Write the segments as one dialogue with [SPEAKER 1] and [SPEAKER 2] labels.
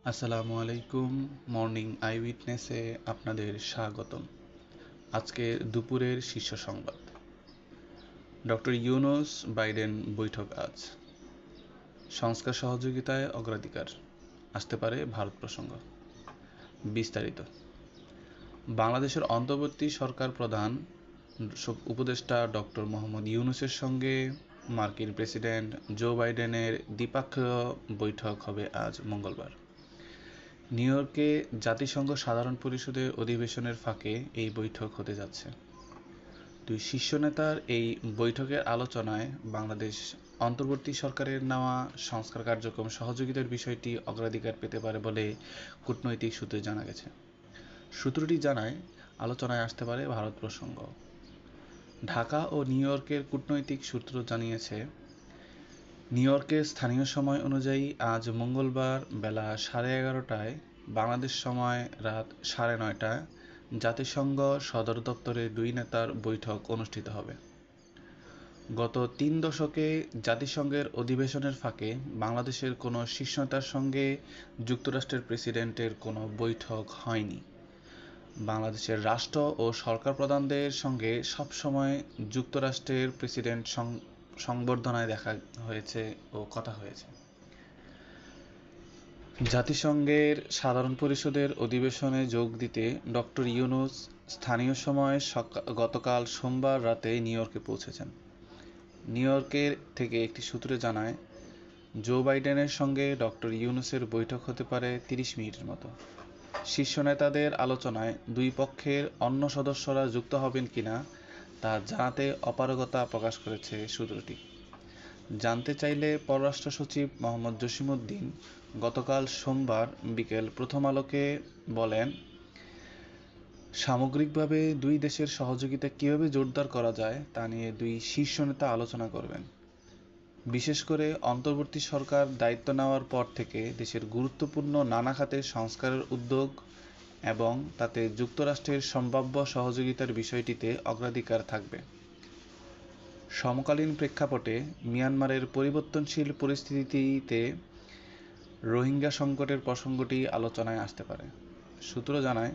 [SPEAKER 1] আসসালামু আলাইকুম। Morning I উইটনেসে আপনাদের স্বাগতম। আজকে দুপুরের শীর্ষ সংবাদ। ডক্টর ইউনূস বাইডেন বৈঠক আজ। সংস্কার সহযোগিতায় অগ্রাধিকার, আসতে পারে ভারত প্রসঙ্গ। বিস্তারিত। বাংলাদেশের অন্তর্বর্তী সরকার প্রধান উপদেষ্টা ডক্টর মোহাম্মদ ইউনূসের সঙ্গে মার্কিন প্রেসিডেন্ট জো বাইডেনের দ্বিপক্ষীয় বৈঠক হবে আজ মঙ্গলবার। নিউ ইয়র্কে জাতিসংঘ সাধারণ পরিষদের অধিবেশনের ফাঁকে এই বৈঠক হতে যাচ্ছে। দুই শীর্ষ নেতার এই বৈঠকের আলোচনায় বাংলাদেশ অন্তর্বর্তী সরকারের নেওয়া সংস্কার কার্যক্রম সহযোগিতার বিষয়টি অগ্রাধিকার পেতে পারে বলে কূটনৈতিক সূত্রে জানা গেছে। সূত্রটি জানায়, আলোচনায় আসতে পারে ভারত প্রসঙ্গ। ঢাকা ও নিউ ইয়র্কের কূটনৈতিক সূত্র জানিয়েছে, নিউ ইয়র্কের স্থানীয় সময় অনুযায়ী আজ মঙ্গলবার বেলা 11:30টায়, বাংলাদেশ সময় রাত 9:30টায় জাতিসংঘ সদর দপ্তরে দুই নেতার বৈঠক অনুষ্ঠিত হবে। গত 3 দশকে জাতিসংঘের অধিবেশনের ফাঁকে বাংলাদেশের কোনো শীর্ষ নেতার সঙ্গে যুক্তরাষ্ট্রের প্রেসিডেন্টের কোনো বৈঠক হয়নি। বাংলাদেশের রাষ্ট্র ও সরকার প্রধানদের সঙ্গে সবসময় যুক্তরাষ্ট্রের প্রেসিডেন্ট সংবর্ধনায় দেখা হয়েছে ও কথা হয়েছে। জাতিসংঘের সাধারণ পরিষদের অধিবেশনে যোগ দিতে ডক্টর ইউনূস স্থানীয় সময় গতকাল সোমবার রাতে নিউ ইয়র্কে পৌঁছেছেন। নিউ ইয়র্কের থেকে একটি সূত্রে জানায়, জো বাইডেনের সঙ্গে ডক্টর ইউনূসের বৈঠক হতে পারে 30 মিনিটের মতো। শীর্ষ নেতাদের আলোচনায় দুই পক্ষের অন্য সদস্যরা যুক্ত হবেন কিনা তা জানাতে অপারগতা প্রকাশ করেছে সূত্রটি। জানতে চাইলে পররাষ্ট্র সচিব মোহাম্মদ জসিমউদ্দিন গতকাল সোমবার বিকেল প্রথম আলোকে বলেন, সামগ্রিকভাবে দুই দেশের সহযোগিতা কীভাবে জোরদার করা যায় তা নিয়ে দুই শীর্ষ নেতা আলোচনা করবেন। বিশেষ করে অন্তর্বর্তী সরকার দায়িত্ব নেওয়ার পর থেকে দেশের গুরুত্বপূর্ণ নানা খাতের সংস্কারের উদ্যোগ এবং তাতে যুক্তরাষ্ট্রের সম্ভাব্য সহযোগিতার বিষয়টিতে অগ্রাধিকার থাকবে। সমকালীন প্রেক্ষাপটে মিয়ানমারের পরিবর্তনশীল পরিস্থিতিতে রোহিঙ্গা সংকটের প্রসঙ্গটি আলোচনায় আসতে পারে। সূত্র জানায়,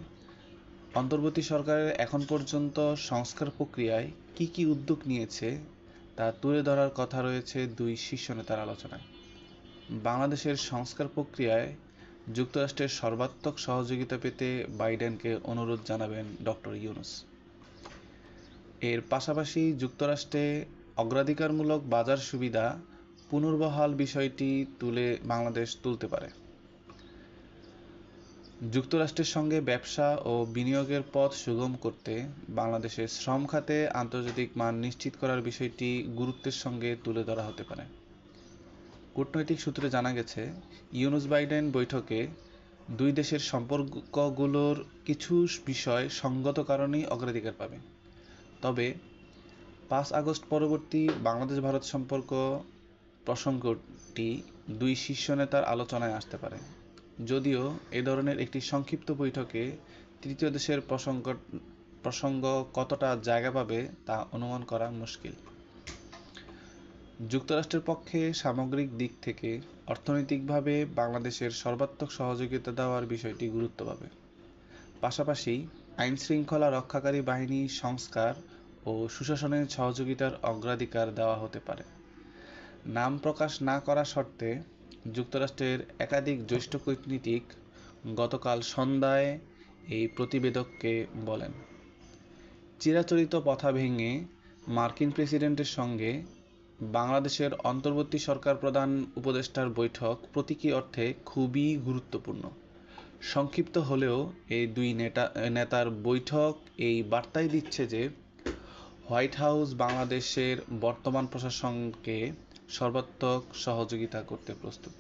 [SPEAKER 1] অন্তর্বর্তী সরকারের এখন পর্যন্ত সংস্কার প্রক্রিয়ায় কী কী উদ্যোগ নিয়েছে তা তুলে ধরার কথা রয়েছে দুই শীর্ষ নেতার আলোচনায়। বাংলাদেশের সংস্কার প্রক্রিয়ায় যুক্তরাষ্ট্রের সর্বাত্মক সহযোগিতা পেতে বাইডেনকে অনুরোধ জানাবেন ডক্টর ইউনূস। এর পাশাপাশি যুক্তরাষ্ট্রে অগ্রাধিকারমূলক বাজার সুবিধা পুনর্বহাল বিষয়টি বাংলাদেশ তুলতে পারে। যুক্তরাষ্ট্রের সঙ্গে ব্যবসা ও বিনিয়োগের পথ সুগম করতে বাংলাদেশের শ্রম খাতে আন্তর্জাতিক মান নিশ্চিত করার বিষয়টি গুরুত্বের সঙ্গে তুলে ধরা হতে পারে। কূটনৈতিক সূত্রে জানা গেছে, ইউনূস বাইডেন বৈঠকে দুই দেশের সম্পর্কগুলোর কিছু বিষয় সঙ্গত কারণেই অগ্রাধিকার পাবে। তবে 5 আগস্ট পরবর্তী বাংলাদেশ ভারত সম্পর্ক প্রসঙ্গটি দুই শীর্ষ নেতার আলোচনায় আসতে পারে, যদিও এ ধরনের একটি সংক্ষিপ্ত বৈঠকে তৃতীয় দেশের প্রসঙ্গ কতটা জায়গা পাবে তা অনুমান করা মুশকিল। যুক্তরাষ্ট্রের পক্ষে সামগ্রিক দিক থেকে অর্থনৈতিকভাবে বাংলাদেশের সর্বাত্মক সহযোগিতা দেওয়ার বিষয়টি গুরুত্ব পাবে। পাশাপাশি আইনশৃঙ্খলা রক্ষাকারী বাহিনী সংস্কার ও সুশাসনের সহযোগিতার অগ্রাধিকার দেওয়া হতে পারে। নাম প্রকাশ না করা শর্তে যুক্তরাষ্ট্রের একাধিক জ্যেষ্ঠ কূটনীতিক গতকাল সন্ধ্যায় এই প্রতিবেদককে বলেন, চিরাচরিত প্রথা ভেঙে মার্কিন প্রেসিডেন্টের সঙ্গে বাংলাদেশের অন্তর্বর্তী সরকার প্রধান উপদেষ্টার বৈঠক প্রতীকী অর্থে খুবই গুরুত্বপূর্ণ। সংক্ষিপ্ত হলেও এই দুই নেতার বৈঠক এই বার্তাই দিচ্ছে যে হোয়াইট হাউস বাংলাদেশের বর্তমান প্রশাসনকে সর্বাত্মক সহযোগিতা করতে প্রস্তুত।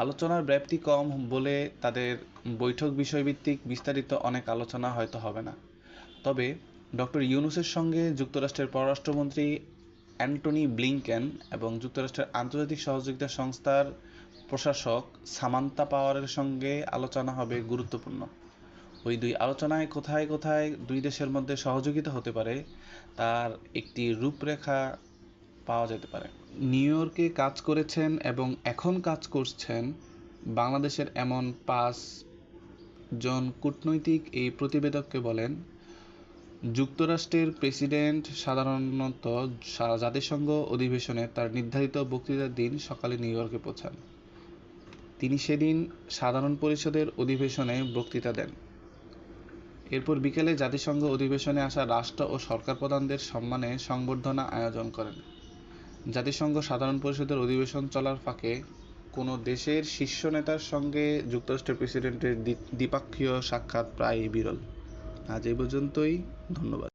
[SPEAKER 1] আলোচনার ব্যাপ্তি কম বলে তাদের বৈঠক বিষয়ভিত্তিক বিস্তারিত অনেক আলোচনা হয়তো হবে না। তবে ডক্টর ইউনূসের সঙ্গে যুক্তরাষ্ট্রের পররাষ্ট্রমন্ত্রী অ্যান্টনি ব্লিংকেন এবং যুক্তরাষ্ট্রের আন্তর্জাতিক সহযোগিতা সংস্থার প্রশাসক সামান্থা পাওয়ারের সঙ্গে আলোচনা হবে গুরুত্বপূর্ণ। ওই দুই আলোচনায় কোথায় কোথায় দুই দেশের মধ্যে সহযোগিতা হতে পারে তার একটি রূপরেখা পাওয়া যেতে পারে। নিউ ইয়র্কে কাজ করেছেন এবং এখন কাজ করছেন বাংলাদেশের এমন 5 জন কূটনৈতিক এই প্রতিবেদককে বলেন, যুক্তরাষ্ট্রের প্রেসিডেন্ট সাধারণত জাতিসংঘ অধিবেশনে তার নির্ধারিত বক্তৃতার দিন সকালে নিউ ইয়র্কে পৌঁছান। তিনি সেদিন সাধারণ পরিষদের অধিবেশনে বক্তৃতা দেন। এরপর বিকেলে জাতিসংঘ অধিবেশনে আসা রাষ্ট্র ও সরকার প্রধানদের সম্মানে সংবর্ধনা আয়োজন করেন। জাতিসংঘ সাধারণ পরিষদের অধিবেশন চলার ফাঁকে কোনো দেশের শীর্ষ নেতার সঙ্গে যুক্তরাষ্ট্রের প্রেসিডেন্টের দ্বিপক্ষীয় সাক্ষাৎ প্রায়ই বিরল। আজ এই পর্যন্তই। ধন্যবাদ।